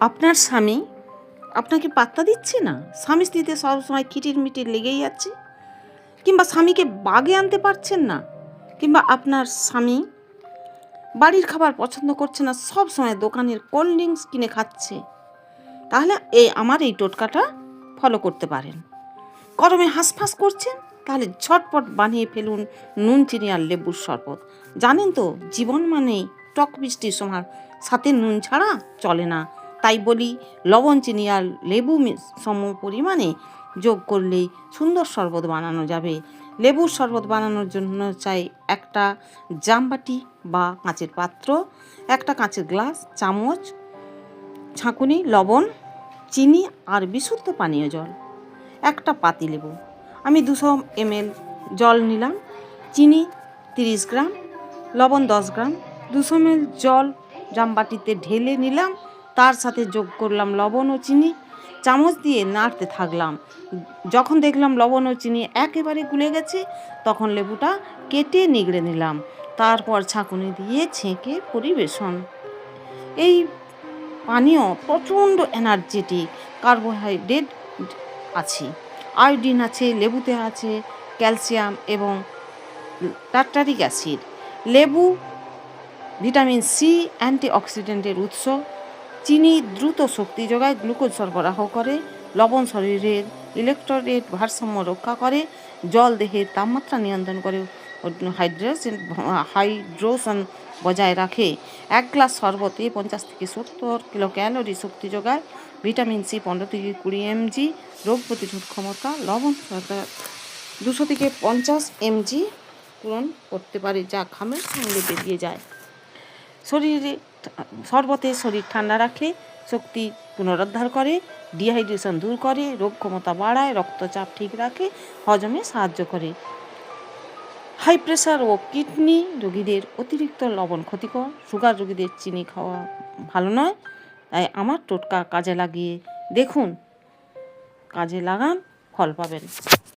আপনার স্বামী আপনাকে পাত্তা দিচ্ছে না, স্বামী স্ত্রীতে সবসময় খিটির মিটির লেগেই যাচ্ছে, কিংবা স্বামীকে বাগে আনতে পারছেন না, কিংবা আপনার স্বামী বাড়ির খাবার পছন্দ করছে না, সব সময় দোকানের কোল্ড ড্রিঙ্কস কিনে খাচ্ছে, তাহলে আমার এই টোটকাটা ফলো করতে পারেন। গরমে হাঁসফাঁস করছেন, তাহলে ঝটপট বানিয়ে ফেলুন নুন চিনি আর লেবুর শরবত। জানেন তো, জীবন মানে টক মিষ্টির সমান, সাথে নুন ছাড়া চলে না। তাই বলি, লবণ চিনি আর লেবু সম পরিমাণে যোগ করলেই সুন্দর শরবত বানানো যাবে। লেবুর শরবত বানানোর জন্য চাই একটা জামবাটি বা কাঁচের পাত্র, একটা কাঁচের গ্লাস, চামচ, ছাঁকুনি, লবণ, চিনি আর বিশুদ্ধ পানীয় জল, একটা পাতিলেবু। আমি 200 ml জল নিলাম, চিনি 30 গ্রাম, লবণ 10 গ্রাম। 200 ml জল জামবাটিতে ঢেলে নিলাম, তার সাথে যোগ করলাম লবণ ও চিনি, চামচ দিয়ে নাড়তে থাকলাম। যখন দেখলাম লবণ ও চিনি একেবারে গুলে গেছে, তখন লেবুটা কেটে নিগড়ে নিলাম। তারপর ছাঁকুনি দিয়ে ছেঁকে পরিবেশন। এই পানীয় প্রচণ্ড এনার্জেটিক, কার্বোহাইড্রেট আছে, আয়োডিন আছে, লেবুতে আছে ক্যালসিয়াম এবং টার্টারিক অ্যাসিড। লেবু ভিটামিন সি, অ্যান্টিঅক্সিডেন্টের উৎস। চিনি দ্রুত শক্তি যোগায়, গ্লুকোজ সরবরাহ করে। লবণ শরীরের ইলেকট্রোলাইট ভারসাম্য রক্ষা করে। জল দেহের তাপমাত্রা নিয়ন্ত্রণ করে, হাইড্রেশন বজায় রাখে। 1 গ্লাস শরবতে 50 থেকে 70 কিলো ক্যালোরি শক্তি যোগায়। ভিটামিন সি 15 থেকে 20 mg, রোগ প্রতিরোধ ক্ষমতা। লবণ 200 থেকে 50 mg পূরণ করতে পারে, যা ঘামের সঙ্গে বেরিয়ে যায়। শরবতে শরীর ঠান্ডা রাখে, শক্তি পুনরুদ্ধার করে, ডিহাইড্রেশন দূর করে, রোগ ক্ষমতা বাড়ায়, রক্তচাপ ঠিক রাখে, হজমে সাহায্য করে। হাই প্রেশার ও কিডনি রোগীদের অতিরিক্ত লবণ ক্ষতিকর, সুগার রোগীদের চিনি খাওয়া ভালো নয়। তাই আমার টোটকা কাজে লাগিয়ে দেখুন, কাজে লাগান, ফল পাবেন।